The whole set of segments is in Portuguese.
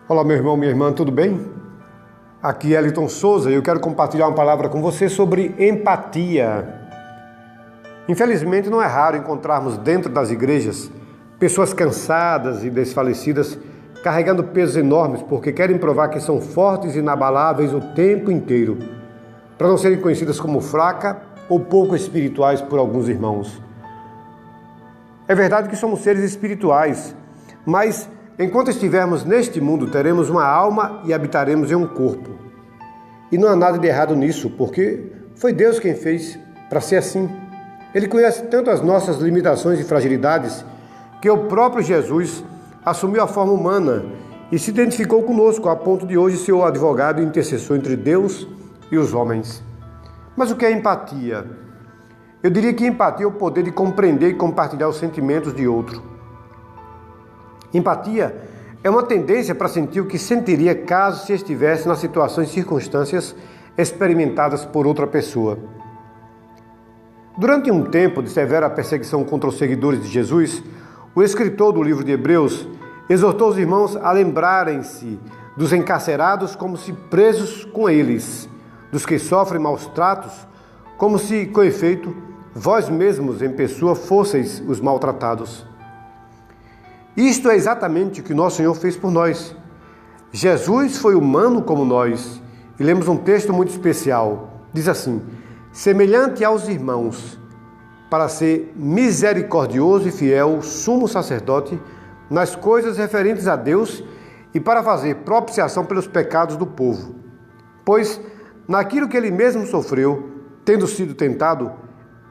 Olá, meu irmão, minha irmã, tudo bem? Aqui é Elton Souza e eu quero compartilhar uma palavra com você sobre empatia. Infelizmente, não é raro encontrarmos dentro das igrejas pessoas cansadas e desfalecidas carregando pesos enormes porque querem provar que são fortes e inabaláveis o tempo inteiro, para não serem conhecidas como fracas ou pouco espirituais por alguns irmãos. É verdade que somos seres espirituais, mas enquanto estivermos neste mundo, teremos uma alma e habitaremos em um corpo. E não há nada de errado nisso, porque foi Deus quem fez para ser assim. Ele conhece tanto as nossas limitações e fragilidades que o próprio Jesus assumiu a forma humana e se identificou conosco, a ponto de hoje ser o advogado e intercessor entre Deus e os homens. Mas o que é empatia? Eu diria que empatia é o poder de compreender e compartilhar os sentimentos de outro. Empatia é uma tendência para sentir o que sentiria caso se estivesse nas situações e circunstâncias experimentadas por outra pessoa. Durante um tempo de severa perseguição contra os seguidores de Jesus, o escritor do livro de Hebreus exortou os irmãos a lembrarem-se dos encarcerados como se presos com eles, dos que sofrem maus tratos, como se, com efeito, vós mesmos em pessoa fosseis os maltratados. Isto é exatamente o que nosso Senhor fez por nós. Jesus foi humano como nós. E lemos um texto muito especial. Diz assim: semelhante aos irmãos, para ser misericordioso e fiel, sumo sacerdote, nas coisas referentes a Deus e para fazer propiciação pelos pecados do povo. Pois, naquilo que ele mesmo sofreu, tendo sido tentado,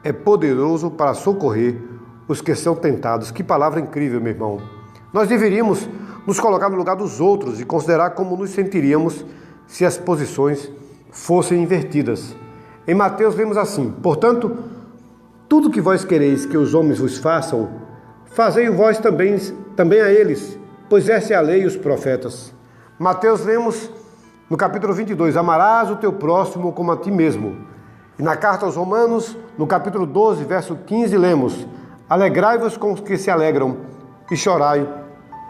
é poderoso para socorrer os que são tentados. Que palavra incrível, meu irmão. Nós deveríamos nos colocar no lugar dos outros e considerar como nos sentiríamos se as posições fossem invertidas. Em Mateus vemos assim: portanto, tudo que vós quereis que os homens vos façam, fazei-o vós também a eles, pois essa é a lei e os profetas. Mateus lemos no capítulo 22, amarás o teu próximo como a ti mesmo. E na carta aos Romanos, no capítulo 12, verso 15, lemos: alegrai-vos com os que se alegram e chorai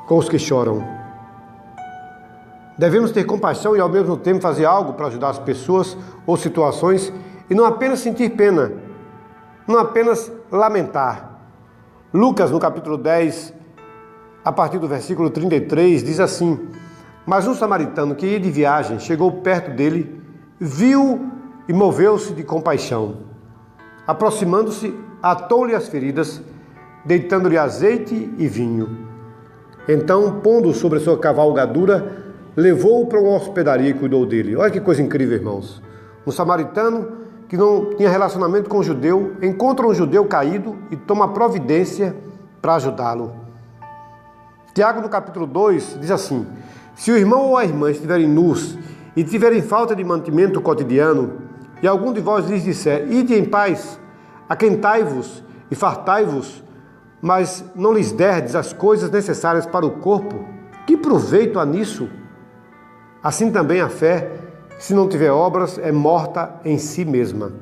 com os que choram. Devemos ter compaixão e ao mesmo tempo fazer algo para ajudar as pessoas ou situações e não apenas sentir pena, não apenas lamentar. Lucas, no capítulo 10, a partir do versículo 33, diz assim: mas um samaritano que ia de viagem chegou perto dele, viu e moveu-se de compaixão. Aproximando-se, atou-lhe as feridas, deitando-lhe azeite e vinho. Então, pondo sobre sua cavalgadura, levou-o para uma hospedaria e cuidou dele. Olha que coisa incrível, irmãos. Um samaritano que não tinha relacionamento com um judeu, encontra um judeu caído e toma providência para ajudá-lo. Tiago, no capítulo 2, diz assim: se o irmão ou a irmã estiverem nus e tiverem falta de mantimento cotidiano, e algum de vós lhes disser: ide em paz, aquentai-vos e fartai-vos, mas não lhes derdes as coisas necessárias para o corpo, que proveito há nisso? Assim também a fé, se não tiver obras, é morta em si mesma.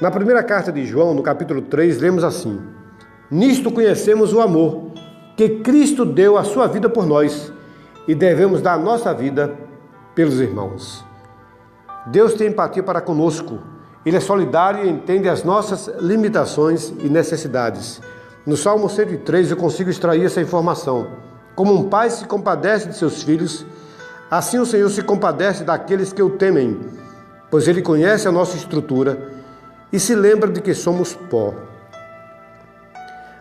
Na primeira carta de João, no capítulo 3, lemos assim: nisto conhecemos o amor, que Cristo deu a sua vida por nós, e devemos dar a nossa vida pelos irmãos. Deus tem empatia para conosco. Ele é solidário e entende as nossas limitações e necessidades. No Salmo 103 eu consigo extrair essa informação. Como um pai se compadece de seus filhos, assim o Senhor se compadece daqueles que o temem, pois Ele conhece a nossa estrutura e se lembra de que somos pó.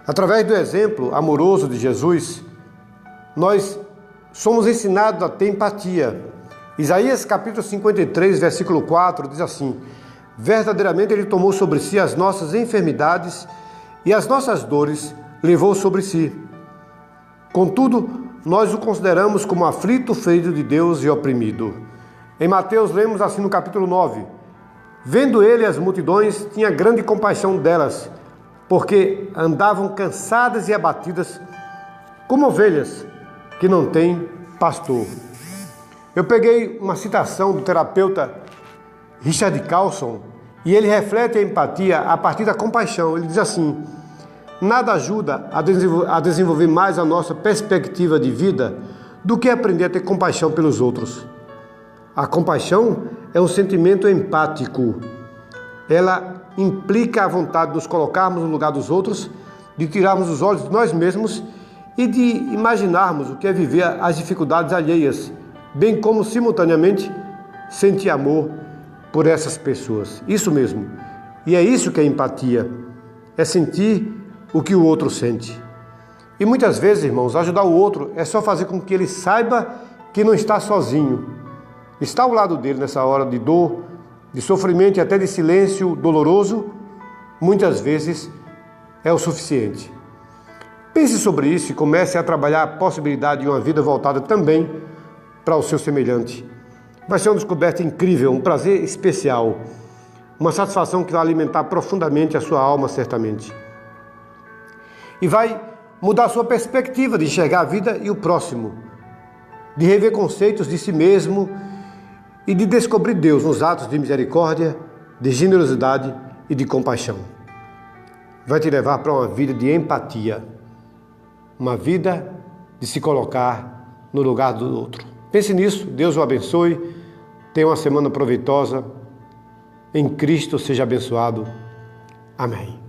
Através do exemplo amoroso de Jesus, nós somos ensinados a ter empatia. Isaías capítulo 53, versículo 4 diz assim: verdadeiramente Ele tomou sobre si as nossas enfermidades e as nossas dores levou sobre si. Contudo, nós o consideramos como aflito, ferido de Deus e oprimido. Em Mateus lemos assim no capítulo 9: vendo ele as multidões, tinha grande compaixão delas, porque andavam cansadas e abatidas, como ovelhas que não têm pastor. Eu peguei uma citação do terapeuta Richard Carlson e ele reflete a empatia a partir da compaixão. Ele diz assim: nada ajuda a desenvolver mais a nossa perspectiva de vida do que aprender a ter compaixão pelos outros. A compaixão é um sentimento empático. Ela implica a vontade de nos colocarmos no lugar dos outros, de tirarmos os olhos de nós mesmos e de imaginarmos o que é viver as dificuldades alheias, bem como, simultaneamente, sentir amor por essas pessoas. Isso mesmo. E é isso que é empatia. É sentir o que o outro sente. E muitas vezes, irmãos, ajudar o outro é só fazer com que ele saiba que não está sozinho. Estar ao lado dele nessa hora de dor, de sofrimento e até de silêncio doloroso, muitas vezes é o suficiente. Pense sobre isso e comece a trabalhar a possibilidade de uma vida voltada também para o seu semelhante. Vai ser uma descoberta incrível, um prazer especial, uma satisfação que vai alimentar profundamente a sua alma, certamente. E vai mudar a sua perspectiva de enxergar a vida e o próximo, de rever conceitos de si mesmo e de descobrir Deus nos atos de misericórdia, de generosidade e de compaixão. Vai te levar para uma vida de empatia, uma vida de se colocar no lugar do outro. Pense nisso, Deus o abençoe, tenha uma semana proveitosa, em Cristo seja abençoado. Amém.